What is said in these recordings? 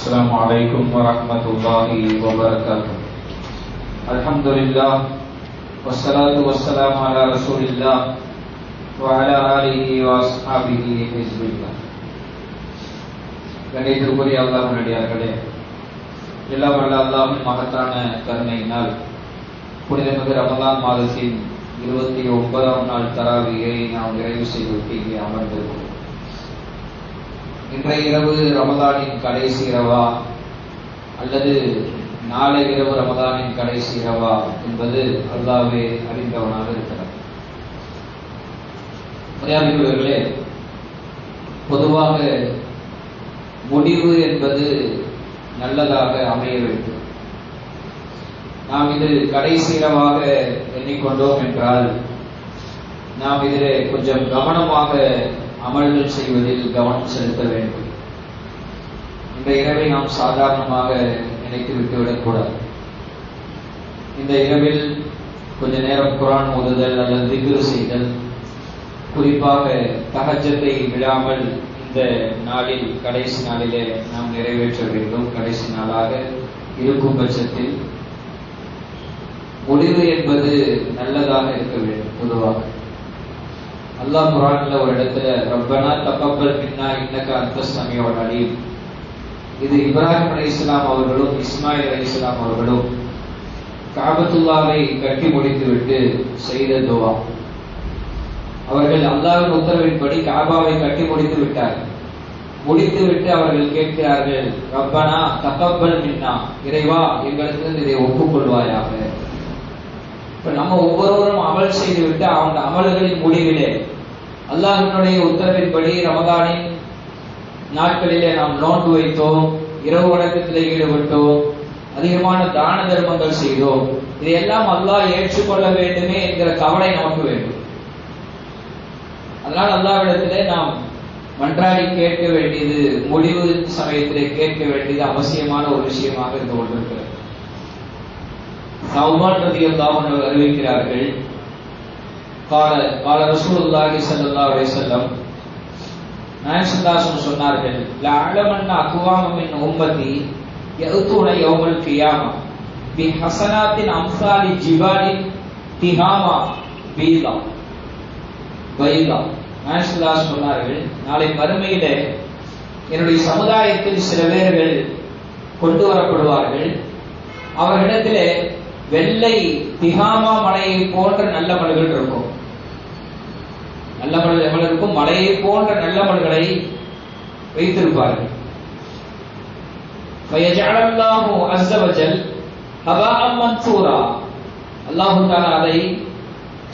السلام عليكم ورحمة الله وبركاته. الحمد لله والصلاة والسلام على رسول الله وعلى آله وأصحابه حزب الله. கண்ணியத்திற்குரிய அல்லாஹ்வின் அடியார்களே, எல்லாம் வல்ல அல்லாஹ்வின் மகத்தான கருணையினால் புனிதமிகு ரமலான் மாதத்தின் 29ஆம் நாள் தராவியை நாம் நிறைவு செய்துவிட்டு இங்கே அமர்ந்திருக்கிறோம். இன்றைய இரவு ரமலானின் கடைசி இரவா அல்லது நாளை இரவு ரமலானின் கடைசி இரவா என்பது அல்லாஹ்வே அறிந்தவனாக இருக்கிறார். மரியாதைக்குரியவர்களே, பொதுவாக முடிவு என்பது நல்லதாக அமைய வேண்டும். நாம் இது கடைசி இரவாக எண்ணிக்கொண்டோம் என்றால் நாம் இதிலே கொஞ்சம் கவனமாக அமல்கள் செய்வதில் கவனம் செலுத்த வேண்டும். இந்த இரவை நாம் சாதாரணமாக நினைத்து விட்டுவிடக்கூடாது. இந்த இரவில் கொஞ்ச நேரம் குர்ஆன் ஓதுதல் அல்லது திக்ர் செய்தல், குறிப்பாக தஹஜ்ஜத்தை விடாமல் இந்த நாளில் கடைசி நாளிலே நாம் நிறைவேற்ற வேண்டும். கடைசி நாளாக இருக்கும் பட்சத்தில் முடிவு என்பது நல்லதாக இருக்க வேண்டும். பொதுவாக அல்லாஹ் குர்ஆன்ல ஒரு இடத்துல ரப்பனா தகப்பல் மின்னா இன்னக அன்தஸ் ஸமீஉல் அலீம், இது இப்ராஹிம் அலைஹிஸ்ஸலாம் அவர்களும் இஸ்மாயில் அலைஹிஸ்ஸலாம் அவர்களும் காபத்துல்லாவை கட்டி முடித்துவிட்டு செய்த துஆ. அவர்கள் அல்லாஹ்வின் உத்தரவின்படி காபாவை கட்டி முடித்து விட்டார்கள். முடித்துவிட்டு அவர்கள் கேட்கிறார்கள், ரப்பனா தகப்பல் மின்னா, இறைவா எங்களுக்கு இதை ஒப்புக்கொள்வாயாக. இப்ப நம்ம ஒவ்வொருவரும் அமல் செய்துவிட்டு அந்த அமல்களின் முடிவிலே அல்லாஹ்வினுடைய உத்தரவின்படி ரமதானின் நாட்களிலே நாம் நோன்பு வைத்தோம், இரவு வணக்கத்திலே ஈடுபட்டோம், அதிகமான தான தர்மங்கள் செய்தோம். இதையெல்லாம் அல்லாஹ் ஏற்றுக்கொள்ள வேண்டுமே என்கிற கவலை நமக்கு வேண்டும். அதனால் அல்லாஹ்விடத்திலே நாம் மன்றாடி கேட்க வேண்டியது, முடிவு சமயத்திலே கேட்க வேண்டியது அவசியமான ஒரு விஷயமாக இருந்து கொண்டிருக்கிறது. சௌபான் ரலியல்லாஹு அன்ஹு அறிவிக்கிறார்கள், قال رسول الله صلى الله عليه وسلم, நாயகம் ஸல்லல்லாஹு அலைஹி வஸல்லம் சொன்னார்கள், லஅலமன்ன அக்வாம மின் உம்மதி யஅதுன யௌமல் கியாமா பிஹஸனாத்தின் அம்சாலி ஜிபாலின் திஹாமா பீலா பைலா. நாயகம் ஸல்லல்லாஹு அலைஹி வஸல்லம் சொன்னார்கள், நாளை மறுமையிலே என்னுடைய சமுதாயத்தில் சில பேர்கள் கொண்டு வரப்படுவார்கள். அவர்களிடத்திலே வெள்ளை திஹாமா மலையை போன்ற நல்ல மலர்கள் இருக்கும். நல்ல மலர்கள் எவ்வளவு இருக்கும்? மலையை போன்ற நல்ல மலர்களை வைத்திருப்பார்கள். ஃபயஜஅலல்லாஹு அஸ்ஸ வஜல் ஹபாஅம் மன்சூரா, அல்லாஹ் தஆலா அதை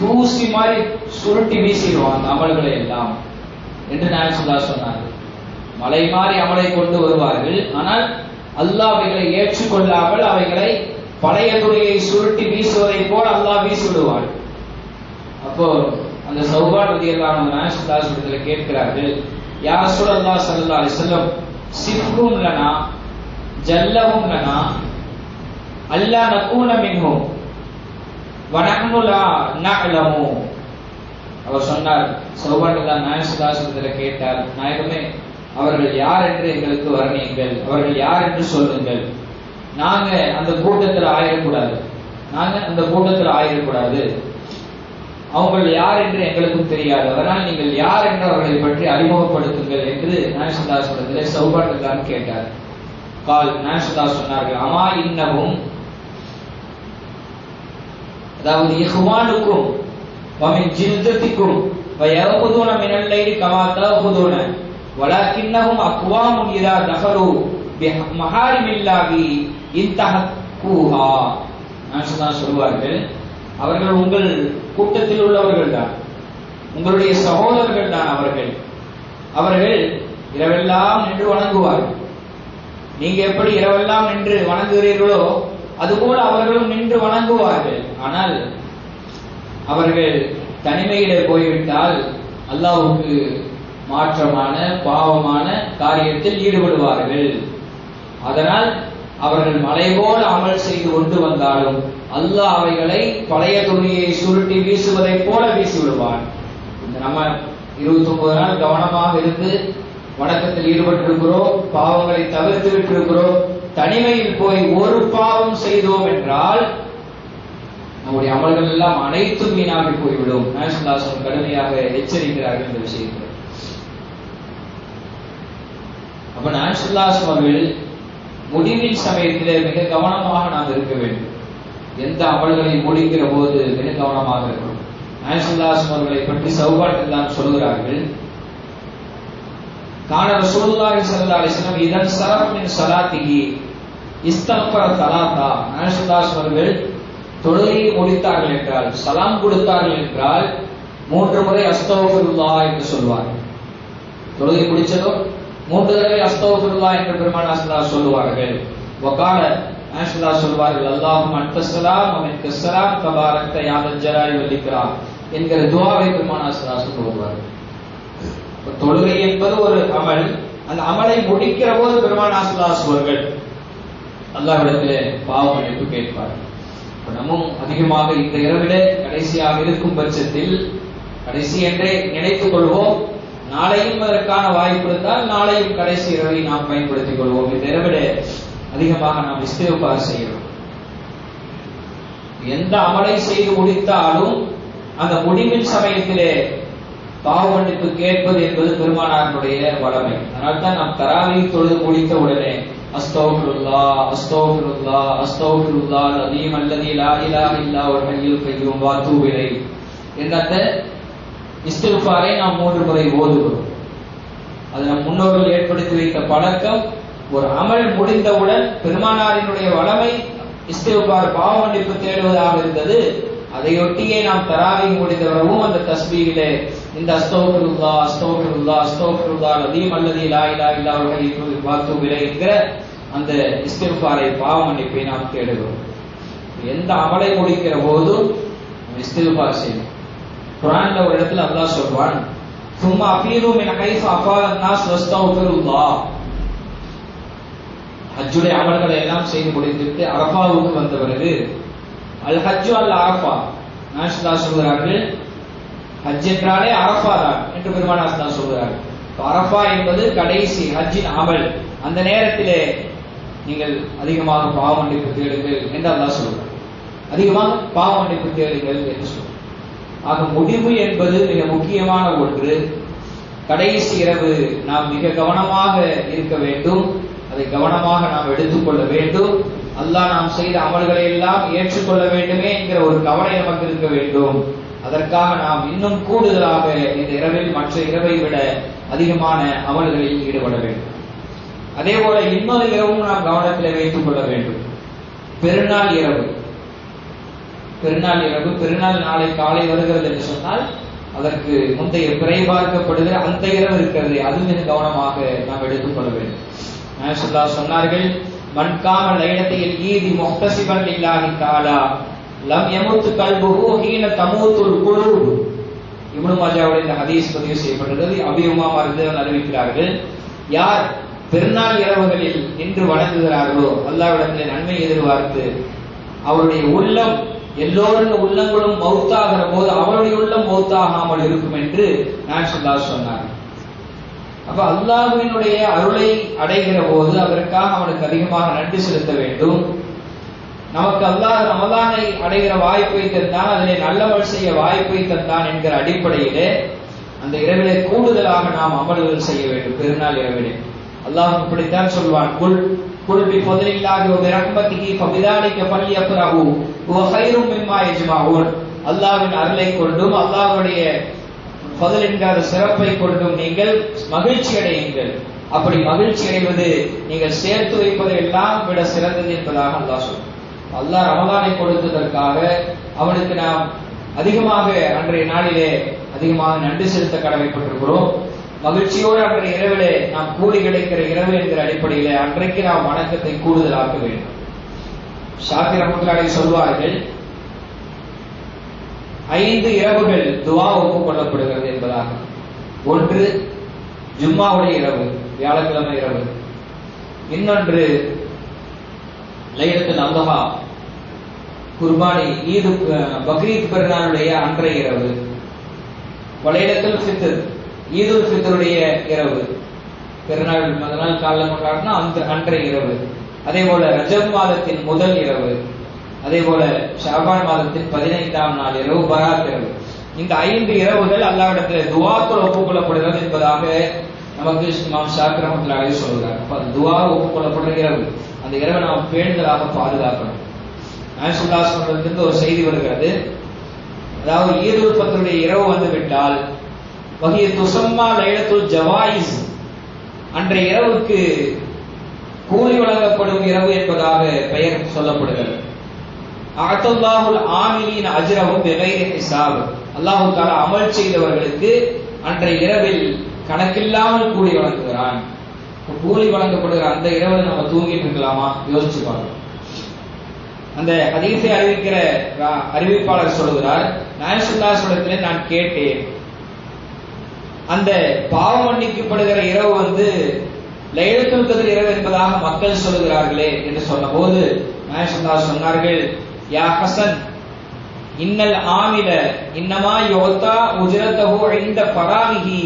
தூசி மாதிரி சுருட்டி வீசிடுவான் அந்த அமல்களை எல்லாம் என்று நாயகம் ஸல்லல்லாஹு அலைஹி சொன்னார்கள். மலை மாதிரி அமலை கொண்டு வருவார்கள், ஆனால் அல்லாஹ் அவைகளை ஏற்றுக்கொள்ளாமல் அவைகளை பழைய துணியை சுருட்டி வீசுவதை போல அல்லாஹ் வீசி விடுவார். அப்போ அந்த சௌபான் ரலியல்லாஹு அன்ஹு நாயகம் ஸல்லல்லாஹு அலைஹி வஸல்லம் கேட்கிறார்கள், யா ரசூலல்லாஹ் ஸல்லல்லாஹு அலைஹி வஸல்லம், சிஃப்ஹும் லனா ஜல்லஹும் லனா அல்லா நகூன மின்ஹும் வ நஹ்னு லா நஅலமு. அவர் சொன்னார், சௌபான் ரலியல்லாஹு நாயகம் ஸல்லல்லாஹு அலைஹி வஸல்லம் கேட்டார், நாயகமே, அவர்கள் யார் என்று எங்களுக்கு வர்ணியுங்கள், அவர்கள் யார் என்று சொல்லுங்கள். நாங்க அந்த கூட்டத்தில் ஆயிடக்கூடாது, அவங்க யார் என்று எங்களுக்கும் தெரியாது, அதனால் நீங்கள் யார் என்று அவர்களை பற்றி அறிமுகப்படுத்துங்கள் என்று நாயகம் ஸல்லல்லாஹு அலைஹி வஸல்லம் சௌபான் ரலியல்லாஹு கேட்டார். நாயகம் ஸல்லல்லாஹு சொன்னார்கள், அமா இன்னஹும், அதாவது இஹ்வானுக்கும் வ மின் ஜில்தத்திக்கும் வ யஅகுதுன மினல் லைலி கமா தஅகுதுன வலக்கின்னஹும் அக்வாமுன் இதா தஹரு பிமஹாரிமில்லாஹி இன்தஹக்கூஹா. நாயகம் சொல்வார்கள், அவர்கள் உங்கள் கூட்டத்தில் உள்ளவர்கள் தான், உங்களுடைய சகோதரர்கள் தான். அவர்கள் இரவெல்லாம் நின்று வணங்குவார்கள். நீங்க எப்படி இரவெல்லாம் நின்று வணங்குகிறீர்களோ அதுபோல அவர்களும் நின்று வணங்குவார்கள். ஆனால் அவர்கள் தனிமையிலே போய்விட்டால் அல்லாஹ்வுக்கு மாற்றமான பாவமான காரியத்தில் ஈடுபடுவார்கள். அதனால் அவர்கள் மலை போல அமல் செய்து கொண்டு வந்தாலும் அல்லாஹ் அவைகளை பழைய துணியை சுருட்டி வீசுவதை போல வீசி விடுவான். நம்ம 29 நாள் கவனமாக இருந்து வணக்கத்தில் ஈடுபட்டிருக்கிறோம், பாவங்களை தவிர்த்து விட்டிருக்கிறோம், தனிமையில் போய் ஒரு பாவம் செய்தோம் என்றால் நம்முடைய அமல்கள் எல்லாம் அனைத்தும் வீணாகி போய்விடும். நாயகம் கடுமையாக எச்சரிக்கிறார்கள் இந்த விஷயத்தில். அப்ப நாயகம் அவர்கள் முடிவின் சமயத்திலே மிக கவனமாக நாம் இருக்க வேண்டும். எந்த அமல்களை முடிக்கிற போது மிக கவனமாக இருக்கணும். நாயகம் அவர்களை பற்றி சௌபாட்டில் தான் சொல்கிறார்கள், கான ரசூலுல்லாஹி ஸல்லல்லாஹு அலைஹி வஸல்லம் இதன் ஸரஃப் மின் ஸலாத்திஹி இஸ்தக்ஃபர ஸலாத்தா. நாயகம் அவர்கள் தொழுகையை முடித்தார்கள் என்றால், சலாம் கொடுத்தார்கள் என்றால் 3 முறை அஸ்தக்ஃபிருல்லாஹ் என்று சொல்வார்கள். தொழுகை முடிச்சதும் 3 தடவை அஸ்தக்ஃபிருல்லாஹ் என்று பெருமானார் ஸல்லல்லாஹு அலைஹி சொல்வார்கள். வகால நாயகம் சொல்வார்கள், அல்லாஹும்ம அன்தஸ் ஸலாம் வ மின்கஸ் ஸலாம் தபாரக்த யா தல் ஜலாலி வல் இக்ராம் என்கிற துஆவை பெருமானார் ஸல்லல்லாஹு அலைஹி சொல்வார்கள். தொழுகை என்பது ஒரு அமல். அந்த அமலை முடிக்கிற போது பெருமானார் ஸல்லல்லாஹு அலைஹி சொல்வார்கள் அல்லாஹ்விடத்திலே பாவ மன்னிப்பு கேட்பார்கள். நம்மும் அதிகமாக இந்த இரவிலே கடைசியாக இருக்கும் பட்சத்தில் கடைசி என்றே நினைத்துக் கொள்வோம். நாளையும் அதற்கான வாய்ப்பு இருந்தால் நாளையும் கடைசி இரவை நாம் பயன்படுத்திக் கொள்வோம். இந்த இரவிலே அதிகமாக நாம் இஸ்திக்ஃபார் செய்கிறோம். எந்த அமலை செய்து முடித்தாலும் அந்த முடிவின் சமயத்திலே பாவ மன்னிப்பு கேட்பது என்பது பெருமானாருடைய வளமை. அதனால்தான் நாம் தராவீஹ் தொழுது முடித்த உடனே அஸ்தக்ஃபிருல்லாஹ் அஸ்தக்ஃபிருல்லாஹ் அஸ்தக்ஃபிருல்லாஹ் அலீம் அல்லதி லா இலாஹ இல்லா ஹுவல் ஹய்யுல் கய்யூம் வ அத்தூபு இலைஹி என்ற இஸ்திக்ஃபாரை நாம் 3 முறை ஓதுகிறோம். அது நம் முன்னோர்கள் ஏற்படுத்தி வைத்த பழக்கம். ஒரு அமல் முடிந்தவுடன் பெருமானாரினுடைய வளமை இஸ்திக்ஃபார் பாவ மன்னிப்பு தேடுவதாக இருந்தது. அதையொட்டியே நாம் தராவீஹ் முடிந்தவரவும் அந்த தஸ்பீஹிலே இந்த அஸ்தக்ஃபிருல்லாஹ் அஸ்தக்ஃபிருல்லாஹ் அஸ்தக்ஃபிருல்லாஹ் அலீம் அல்லதி லா இலாஹ இல்லா ஹுவல் ஹய்யுல் வ அத்தூபு இலைஹி என்கிற அந்த இஸ்திக்ஃபாரை பாவ மன்னிப்பை நாம் தேடுகிறோம். எந்த அமலை முடிக்கிற போதும் இஸ்திக்ஃபார் செய்யணும். குர்ஆன்ல ஒரு இடத்துல அல்லாஹ் சொல்வான், சும்மா அஃபீது மின் ஹைஸு அஃபாத அன்னாஸ் வஸ்தக்ஃபிருல்லாஹ். ஹஜ்ஜுடைய அமல்களை எல்லாம் செய்து முடித்துவிட்டு அரஃபாவுக்கு வந்த பிறகு அல் ஹஜ்ஜு அல் அரஃபா நாயகம் சொல்கிறார்கள், ஹஜ் என்றாலே அரஃபா தான் என்று பெருமானார் ஸல்லல்லாஹு அலைஹி சொல்கிறார்கள். அரஃபா என்பது கடைசி ஹஜ்ஜின் அமல். அந்த நேரத்திலே நீங்கள் அதிகமாக பாவ மன்னிப்பு தேடுங்கள் என்று அல்லாஹ் சொல்கிறார். அதிகமாக பாவ மன்னிப்பு தேடுங்கள் என்று சொல்கிறார். ஆக முடிவு என்பது மிக முக்கியமான ஒன்று. கடைசி இரவு நாம் மிக கவனமாக இருக்க வேண்டும். அதை கவனமாக நாம் எடுத்துக்கொள்ள வேண்டும். அல்லாஹ் நாம் செய்த அமல்களை எல்லாம் ஏற்றுக்கொள்ள வேண்டுமே என்கிற ஒரு கவலை நமக்கு இருக்க வேண்டும். அதற்காக நாம் இன்னும் கூடுதலாக இந்த இரவில் மற்ற இரவை விட அதிகமான அமல்களில் ஈடுபட வேண்டும். அதே போல இன்னொரு இரவும் நாம் கவனத்தில் வைத்துக் கொள்ள வேண்டும். பெருநாள் இரவு. பெருநாள் இரவு, பெருநாள் நாளை காலை வருகிறது என்று சொன்னால் அதற்கு முந்தைய பிறை பார்க்கப்படுகிற அந்த இரவு இருக்கிறது, அது மிக கவனமாக நாம் எடுத்துக்கொள்ள வேண்டும். நாயகம் சொன்னார்கள், மன் காம லைலத்தில் ஈதி முஹ்தஸிபன் லில்லாஹி தஆலா லம் யமுத் கல்புஹு ஹீன தமூத்துல் குலூப். இப்னு மாஜாவுடைய இந்த ஹதீஸ் பதிவு செய்யப்பட்டது. அபீ உமாமா ரலியல்லாஹு அறிவிக்கிறார்கள், யார் பெருநாள் இரவுகளில் நின்று வணங்குகிறார்களோ அல்லாஹ்விடத்திலே நன்மை எதிர்பார்த்து அவருடைய உள்ளம், எல்லோருடைய உள்ளங்களும் மௌத்தாகிற போது அவருடைய உள்ளம் மௌத்தாகாமல் இருக்கும் என்று நாயகம் சொன்னார். அப்ப அல்லாஹ்வினுடைய அருளை அடைகிற போது அதற்காக அவனுக்கு அதிகமாக நன்றி செலுத்த வேண்டும். நமக்கு அல்லாஹ் ரமலானை அடைகிற வாய்ப்பை தந்தான், அதிலே நல்லவள் செய்ய வாய்ப்பை தந்தான் என்கிற அடிப்படையிலே அந்த இரவிலே கூடுதலாக நாம் அமல்கள் செய்ய வேண்டும். பெருநாள் இரவிலே அல்லாஹ் இப்படித்தான் சொல்வான், குல் குல் பி ஃபத்லில்லாஹி வ பி ரஹ்மத்திஹி ஃபபிதாலிக ஃபல்யஃப்ரஹு வ கைரும் மிம்மா யஜ்மஊன். அல்லாஹ்வின் அருளை கொண்டும் அல்லாஹ்வுடைய ஃபத்ல் என்கிற சிறப்பை கொண்டும் நீங்கள் மகிழ்ச்சி அடையுங்கள். அப்படி மகிழ்ச்சி அடைவது நீங்கள் சேர்த்து வைப்பதை எல்லாம் விட சிறந்தது என்பதாக அல்லாஹ் சொல்றான். அல்லாஹ் ரமலானை கொடுத்ததற்காக அவனுக்கு நாம் அதிகமாக அன்றைய நாளிலே அதிகமாக நன்றி செலுத்த கடமைப்பட்டிருக்கிறோம். மகிழ்ச்சியோடு அன்றைய இரவிலே நாம் கூலி கிடைக்கிற இரவு என்கிற அடிப்படையிலே அன்றைக்கு நாம் வணக்கத்தை கூடுதலாக்க வேண்டும். ஷாஃபி ரஹ்மத்துல்லாஹி சொல்வார்கள், 5 இரவுகள் துஆ ஒப்புக்கொள்ளப்படுகிறது என்பதாக. ஒன்று ஜும்மாவுடைய இரவு, வியாழக்கிழமை இரவு. இன்னொன்று லைலத்துல் அத்ஹா, குர்பானி ஈது பக்ரீத் பெருநாளுடைய அன்றைய இரவு. லைலத்துல் ஃபித்ர், ஈதுல் ஃபித்ருடைய இரவு. பெருநாள் முதல் காலம் கொண்டாடினா அன்றைய இரவு. அதே போல ரஜப் மாதத்தின் முதல் இரவு, அதே போல ஷாபான் மாதத்தின் 15ஆம் நாள் இரவு, பராத் இரவு. இந்த 5 இரவுகள் அல்லாஹ்விடத்தில் துஆக்கள் ஒப்புக்கொள்ளப்படுகிறது என்பதாக நமக்கு இமாம் ஷாஃபி ரஹ்மத்துல்லாஹி அலைஹி சொல்கிறார். அப்ப அந்த துஆ ஒப்புக்கொள்ளப்படுற இரவு, அந்த இரவை நாம் பேணுதலாக பாதுகாக்கணும். நபி ஸல்லல்லாஹு அலைஹி வஸல்லம் ஒரு செய்தி வருகிறது, அதாவது ஈதுல் ஃபித்ருடைய இரவு வந்து விட்டால் வஹிய துஸம்மா லைலத்துல் ஜவாயிஸ், அன்றைய இரவுக்கு கூலி வழங்கப்படும் இரவு என்பதாக பெயர் சொல்லப்படுகிறது. அஅத்தல்லாஹுல் ஆமிலீன அஜ்ரஹும் பிகைரி ஹிசாப், அல்லாஹ் தஆலா அமல் செய்தவர்களுக்கு அன்றைய இரவில் கணக்கில்லாமல் கூலி வழங்குகிறான். கூலி வழங்கப்படுகிற அந்த இரவில் நம்ம தூங்கிட்டு இருக்கலாமா? யோசிச்சு பார்க்கணும். அந்த ஹதீஸை அறிவிக்கிற அறிவிப்பாளர் சொல்லுகிறார், நபி ஸல்லல்லாஹு அலைஹி வஸல்லம் நான் கேட்டேன், அந்த பாவம் மன்னிக்கப்படுகிற இரவு வந்து லைலத்துல் கத்ர் இரவு என்பதாக மக்கள் சொல்லுகிறார்களே என்று சொன்னபோது நபி ஸல்லல்லாஹு அலைஹி வஸல்லம் சொன்னார்கள், யா ஹசன் இன்னல் ஆமில இன்னமா யுதா உஜ்ரத்துஹு இன்த ஃபராஹி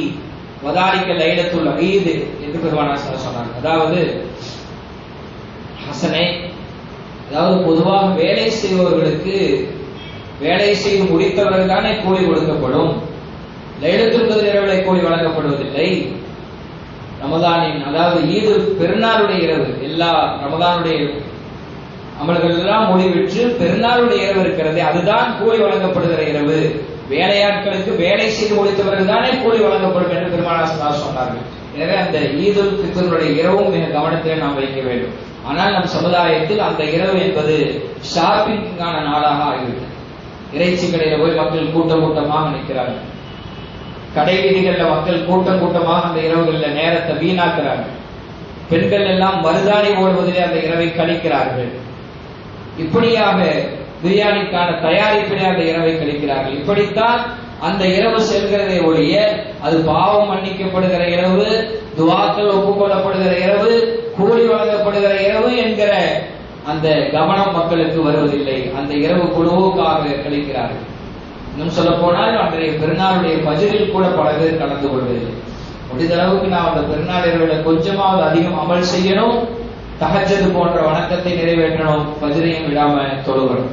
வதாலிக லைலத்துல் ஈத் என்று பெருமானார் சொன்னார். அதாவது ஹசனே, அதாவது பொதுவாக வேலை செய்பவர்களுக்கு வேலை செய்து முடித்தவர்கள் தானே கூலி கொடுக்கப்படும், லைலத்துல் கத்ர் இரவிலே கூலி வழங்கப்படுவதில்லை. ரமதானின் அதாவது ஈது பெருநாளுடைய இரவு, எல்லா ரமதானுடைய அமல்கள் எல்லாம் முடிவிற்று பெருநாளுடைய இரவு இருக்கிறது, அதுதான் கூலி வழங்கப்படுகிற இரவு. வேலையாட்களுக்கு வேலை செய்து முடித்தவர்கள் தானே கூலி வழங்கப்படும் என்று பெருமானார் சொன்னார்கள். எனவே அந்த ஈதுல் ஃபித்ருடைய இரவும் மிக கவனத்திலே நாம் வைக்க வேண்டும். ஆனால் நம் சமுதாயத்தில் அந்த இரவு என்பது ஷாப்பிங்கான நாளாக ஆகிவிட்டது. இறைச்சி கடையில போய் மக்கள் கூட்டம் கூட்டமாக நிற்கிறார்கள், கடை வீதிகளில் மக்கள் கூட்டம் கூட்டமாக அந்த இரவுகளில் நேரத்தை வீணாக்குறார்கள், பெண்கள் எல்லாம் மருதாணி ஓடுவதிலே அந்த இரவை கழிக்கிறார்கள். இப்படியாக பிரியாணிக்கான தயாரிப்பிலே அந்த இரவை கழிக்கிறார்கள். இப்படித்தான் அந்த இரவு செல்கிறதை ஒழிய அது பாவம் மன்னிக்கப்படுகிற இரவு, துஆக்கள் ஒப்புக்கொள்ளப்படுகிற இரவு, கூலி வழங்கப்படுகிற இரவு என்கிற அந்த கவனம் மக்களுக்கு வருவதில்லை. அந்த இரவு குழுவுக்காக கழிக்கிறார்கள். இன்னும் சொல்ல போனால் அன்றைய பெருநாளுடைய பஜ்ரில் கூட பல பேர் கலந்து கொள்வதில்லை. முடிந்த அளவுக்கு நாம் அந்த பெருநாள் இரவுல கொஞ்சமாவது அதிகம் அமல் செய்யணும், தஹஜ்ஜத் போன்ற வணக்கத்தை நிறைவேற்றணும், பஜ்ரையும் விடாம தொழுகணும்.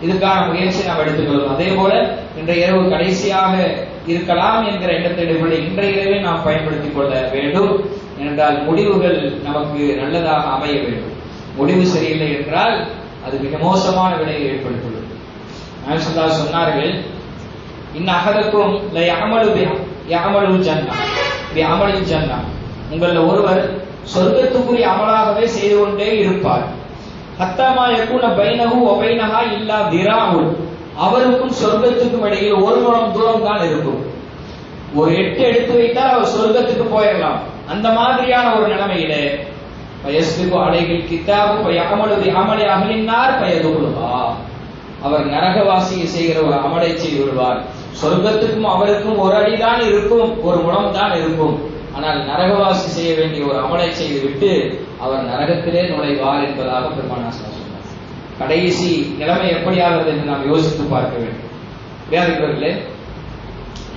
இதுக்கான முயற்சி நாம் எடுத்துக்கொள்ளும். அதே போல இன்றைய இரவு கடைசியாக இருக்கலாம் என்கிற எண்ணத்தை இன்றைய இரவை நாம் பயன்படுத்திக் கொள்ள வேண்டும். என்றால் முடிவுகள் நமக்கு நல்லதாக அமைய வேண்டும். முடிவு சரியில்லை என்றால் அது மிக மோசமான விளைவை ஏற்படுத்தும். நபி ஸல்லல்லாஹு அலைஹி சொன்னார்கள், இன்ன அஹதக்கும் ல யஅமலு ஜன்னா பி அமலில் ஜன்னா, உங்கள ஒருவர் சொர்க்கத்துக்குரிய அமலாகவே செய்து கொண்டே இருப்பார். ஹத்தமா யகுன பைனஹு வ பைனஹா இல்லா திராஉன், அவருக்கும் சொர்க்கத்துக்கும் இடையில் ஒரு முழம் தூரம் தான் இருக்கும். ஒரு எட்டு எடுத்து வைத்தால் அவர் சொர்க்கத்துக்கு போயிடலாம். அந்த மாதிரியான ஒரு நிலைமையிலே பயஸ்பிகு அலைகள் கிதாபு பயஅமலு பி அமலி அஹ்லின்னார் பயதுகுலுஹா, அவர் நரகவாசியை செய்கிற ஒரு அமலை செய்து விடுவார். சொர்க்கத்துக்கும் அவருக்கும் ஒரு அடிதான் இருக்கும், ஒரு முழம் தான் இருக்கும். ஆனால் நரகவாசி செய்ய வேண்டிய ஒரு அமலை செய்து விட்டு அவர் நரகத்திலே நுழைவார் என்பதாக பெருமானார் சொன்னார். கடைசி நிலைமை எப்படி ஆகிறது என்று நாம் யோசித்து பார்க்க வேண்டும். வியாதிகளே,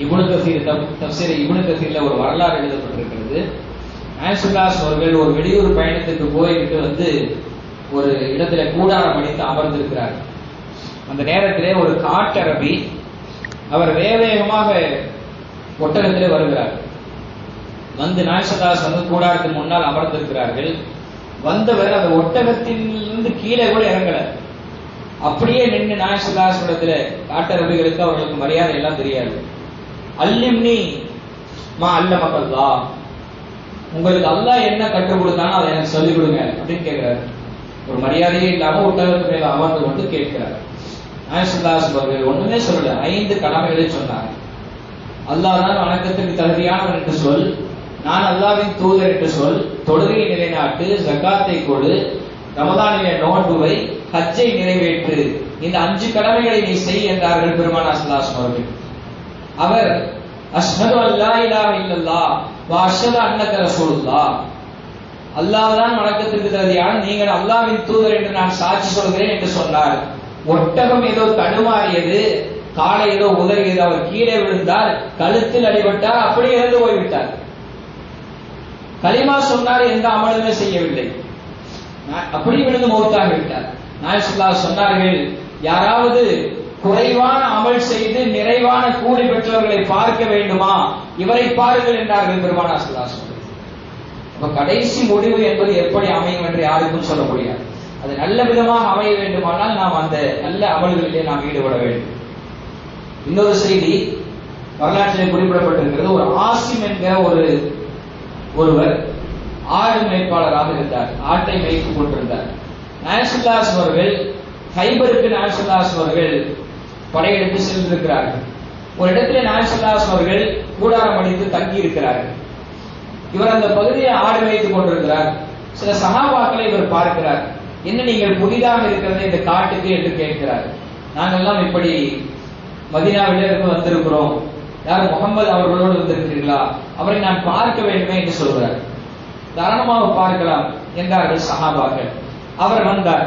இப்னு கஸீர் தஃப்ஸீர் இப்னு கஸீர்ல ஒரு வரலாறு எழுதப்பட்டிருக்கிறது. நபி ஸல்லல்லாஹு அலைஹி அவர்கள் ஒரு வெளியூர் பயணத்துக்கு போயிட்டு வந்து ஒரு இடத்துல கூடாரம் அடித்து அமர்ந்திருக்கிறார். அந்த நேரத்திலே ஒரு காட்டரபி அவர் வேகமாக ஒட்டகத்திலே வருகிறார். வந்து நபி ஸல்லல்லாஹு அலைஹி வஸல்லம் கூடாரத்தின் முன்னால் அமர்ந்திருக்கிறார்கள். வந்தவர் அந்த ஒட்டகத்திலிருந்து கீழே கூட இறங்கல, அப்படியே நின்று நபி ஸல்லல்லாஹு அலைஹி வஸல்லம் காட்டரபிகளுக்கு அவர்களுக்கு மரியாதை எல்லாம் தெரியாது. அல்லிம்னி மா அல்லமக்கல்லாஹ், உங்களுக்கு அல்லாஹ் என்ன கற்றுக் கொடுத்தானோ அதை எனக்கு சொல்லிக் கொடுங்க அப்படின்னு கேட்கிறாரு. ஒரு மரியாதையே இல்லாம ஒட்டகத்து மேல அமர்ந்து கொண்டு கேட்கிறார். நபி ஸல்லல்லாஹு அலைஹி வஸல்லம் ஒண்ணுமே சொல்லல, 5 கடமைகளை சொன்னார். அல்லாஹ் தான் வணக்கத்துக்கு தகுதியானவன் என்று சொல், நான் அல்லாஹ்வின் தூதர் என்று சொல், தொழுகையை நிலைநாட்டு, ஜகாத்தை கொடு, ரமதானிலே நோன்புவை, ஹஜ்ஜை நிறைவேற்று, இந்த 5 கடமைகளை நீ செய் என்றார்கள் பெருமானார் ஸல்லல்லாஹு அலைஹி வஸல்லம். அவர் அஷ்ஹது அல்லா இலாஹ இல்லல்லாஹ் வ அஷ்ஹது அன்னக ரசூலுல்லாஹ், அல்லாஹ் தான் வணக்கத்திற்கு தகுதியான, நீங்கள் அல்லாஹ்வின் தூதர் என்று நான் சாட்சி சொல்கிறேன் என்று சொன்னார். ஒட்டகம் ஏதோ தடுமாறியது, காலை ஏதோ உதறியது, அவர் கீழே விழுந்தார், கழுத்தில் அடிபட்டார், அப்படியே இறந்து போய்விட்டார். கலிமா சொன்னார், எந்த அமலுமே செய்யவில்லை, அப்படி விழுந்து மௌத்தாக விட்டார். நாயகம் ஸல்லல்லாஹு அலைஹி சொன்னார்கள், யாராவது குறைவான அமல் செய்து நிறைவான கூலி பெற்றவர்களை பார்க்க வேண்டுமா, இவரை பாருங்கள் என்றார்கள் பெருமானார் ஸல்லல்லாஹு அலைஹி வஸல்லம். அப்ப கடைசி முடிவு என்பது எப்படி அமையும் என்று யாருக்கும் சொல்ல முடியாது. அது நல்ல விதமாக அமைய வேண்டுமானால் நாம் அந்த நல்ல அமல்களிலே நாம் ஈடுபட வேண்டும். இன்னொரு செய்தி வரலாற்றிலே குறிப்பிடப்பட்டிருக்கிறது. ஒரு ஆசிம் என்கிற ஒருவர் ஆடு மேய்ப்பாளராக இருந்தார், ஆட்டை மேய்த்துக் கொண்டிருந்தார். நாயகம் ஸல்லல்லாஹு அலைஹி அவர்கள் கைபருக்கு நாயகம் ஸல்லல்லாஹு அலைஹி அவர்கள் படையெடுத்து சென்றிருக்கிறார்கள். ஒரு இடத்துல நாயகம் ஸல்லல்லாஹு அலைஹி அவர்கள் கூடாரம் அடித்து தங்கி இருக்கிறார்கள். இவர் அந்த பகுதியை ஆடு மேய்த்துக் கொண்டிருக்கிறார். சில சஹாபாக்களை இவர் பார்க்கிறார். என்ன நீங்கள் புதிதாக இருக்கிறது இந்த காட்டுக்கு என்று கேட்கிறார். நாங்கெல்லாம் இப்படி மதீனாவிலே இருந்து வந்திருக்கிறோம், யார் முகமது அவர்களோடு வந்திருக்கிறீர்களா, அவரை நான் பார்க்க வேண்டுமே என்று சொல்கிறார். தாராளமாக பார்க்கலாம் என்றார்கள் சஹாபாக்கள். அவர் வந்தார்.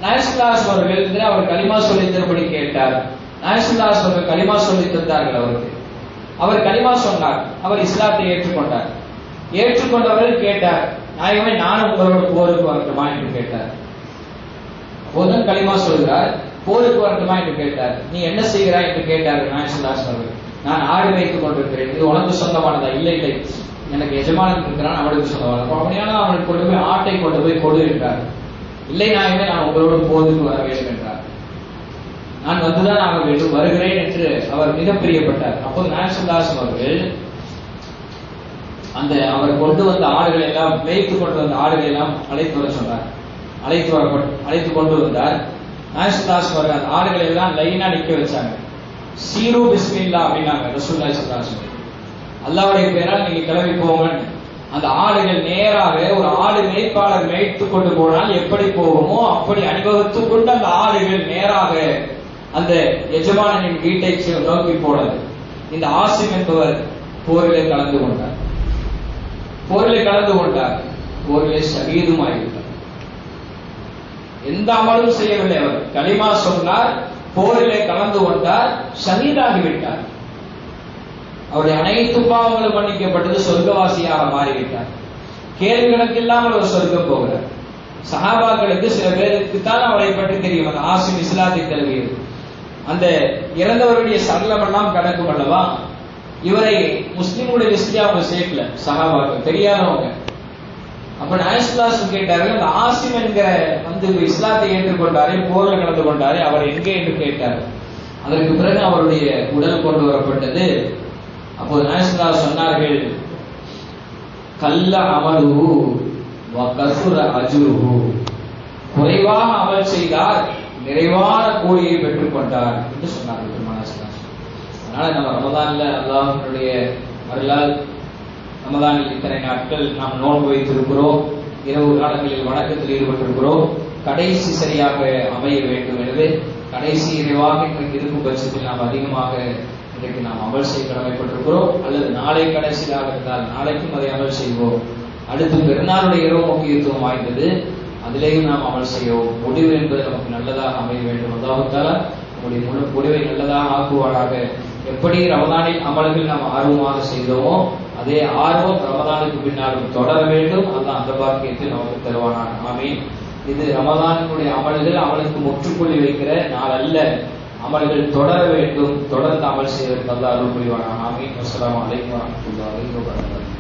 நாயகம் ஸல்லல்லாஹு அலைஹி அவர்கள் அவர் கலிமா சொல்லி தரும்படி கேட்டார். நாயகம் ஸல்லல்லாஹு அலைஹி அவர்கள் கலிமா சொல்லி தந்தார்கள் அவருக்கு. அவர் கலிமா சொன்னார், அவர் இஸ்லாத்தை ஏற்றுக்கொண்டார். ஏற்றுக்கொண்டவர்கள் கேட்டார், நாயகமே நானும் உங்களோட போருக்கு வரட்டுமா என்று கேட்டார். அப்போதும் கலிமா சொல்கிறார், போருக்கு வரட்டுமா என்று கேட்டார். நீ என்ன செய்கிறாய் என்று கேட்டார்கள் நாயகம் ஸல்லல்லாஹு அலைஹி அவர்கள். நான் ஆடு வைத்துக் கொண்டிருக்கிறேன், இது உனக்கு சொந்தமானதா? இல்லை இல்லை, எனக்கு எஜமானன் இருக்கிறான், அவனுக்கு சொந்தமானது. அப்படியான அவனுக்கு கொண்டு போய் ஆட்டை கொண்டு போய் கொடு என்றார். இல்லை நாயகமே, நான் உங்களோட போருக்கு வர வேண்டும் என்றார். நான் வந்துதான் ஆக வேண்டும், வருகிறேன் என்று அவர் மிக பிரியப்பட்டார். அப்போது நாயகம் ஸல்லல்லாஹு அலைஹி அவர்கள் அந்த அவர் கொண்டு வந்த ஆடுகளை எல்லாம், மேய்த்து கொண்டு வந்த ஆடுகளை எல்லாம் அழைத்து வர சொன்னார். அழைத்து கொண்டு வந்தார். நாயகம் ஸல்லல்லாஹு அலைஹி அவர்கள் அந்த ஆடுகளை எல்லாம் லைனா நிக்க வச்சாங்க. சீரு பிஸ்மில்லா அப்படின்னாங்க ரசூலுல்லாஹி ஸல்லல்லாஹு அலைஹி வஸல்லம். அல்லாஹ்வுடைய பெயரால் நீங்க கிளம்பி போங்க. அந்த ஆடுகள் நேராக ஒரு ஆடு மேய்ப்பாளர் மேய்த்து கொண்டு போனால் எப்படி போகுமோ அப்படி அணிவகுத்து கொண்டு அந்த ஆடுகள் நேராக அந்த எஜமானனின் வீட்டை நோக்கி போனது. இந்த ஆசிம் என்பவர் போரிலே கலந்து கொண்டார். போரிலே ஷஹீதுமாகிவிட்டார். எந்த அமலும் செய்யவில்லை. அவர் கலிமா சொன்னார், போரிலே கலந்து கொண்டார், ஷஹீதாகிவிட்டார். அவருடைய அனைத்து பாவங்களும் மன்னிக்கப்பட்டது, சொர்க்கவாசியாக மாறிவிட்டார். கேள்வி கணக்கில்லாமல் அவர் சொர்க்கம் போகிறார். சஹாபாக்களுக்கு சில பேருக்கு தான் அவரை பற்றி தெரியும். அந்த ஆசிம் இஸ்லாத்தை தழுவியது. அந்த இறந்தவருடைய சடலம் எல்லாம் கடக்கும் அல்லவா, இவரை முஸ்லிமுடைய லிஸ்ட்ல அவங்க சேர்க்கல, சஹாபாக்கள் தெரியாதவங்க. அப்ப நாயகம் ஸல்லல்லாஹு அலைஹி கேட்டார்கள், அந்த ஆசிம் என்கிற வந்து இஸ்லாத்தை ஏற்றுக்கொண்டாரே, போர்ல கலந்து கொண்டாரே, அவர் எங்கே என்று கேட்டார். அதற்கு பிறகு அவருடைய உடல் கொண்டு வரப்பட்டது. அப்போது நாயகம் ஸல்லல்லாஹு அலைஹி சொன்னார்கள், கல்ல அமலுஹு வ கஸுர அஜ்ருஹு, குறைவாக அமல் செய்தார், நிறைவான கூலியை பெற்றுக் கொண்டார் என்று சொன்னார்கள் பெருமானார் ஸல்லல்லாஹு அலைஹி வஸல்லம். அதனால நம்ம ரமதான்ல அல்லாஹ்வுடைய அருளால் ரமதானில் இத்தனை நாட்கள் நாம் நோன்பு வைத்திருக்கிறோம், இரவு காலங்களில் வணக்கத்தில் ஈடுபட்டிருக்கிறோம். கடைசி சரியாக அமைய வேண்டும். எனவே கடைசி நிறைவாக இன்றைக்கு இருக்கும் பட்சத்தில் நாம் அதிகமாக இன்றைக்கு நாம் அமல் செய்ய கடமைப்பட்டிருக்கிறோம். அல்லது நாளை கடைசியாக இருந்தால் நாளைக்கும் அதை அமல் செய்வோம். அடுத்து பெருநாளுடைய இரவு முக்கியத்துவம் வாய்ந்தது, அதிலேயும் நாம் அமல் செய்வோம். முடிவு என்பது நமக்கு நல்லதாக அமைய வேண்டும். அல்லாஹ் தஆலா நம்முடைய முடிவை நல்லதாக ஆக்குவாராக. எப்படி ரமதானில் அமல்கள் நாம் ஆர்வமாக செய்தோமோ அதே ஆர்வம் ரமதானுக்கு பின்னாலும் தொடர வேண்டும். அல்லாஹ் அந்த பாக்கியத்தை நமக்கு தருவானாக. ஆமீன். இது ரமதானுடைய அமல்கள் அவனுக்கு முற்றுப்புள்ளி வைக்கிற நாள் அல்ல. அமல்கள் தொடர வேண்டும். தொடர்ந்து அமல் செய்வதற்கு அல்லாஹ் அருள் புரிவானாக. ஆமீன். அஸ்ஸலாமு அலைக்கும் வரஹ்மத்துல்லாஹி வபரகாத்துஹு.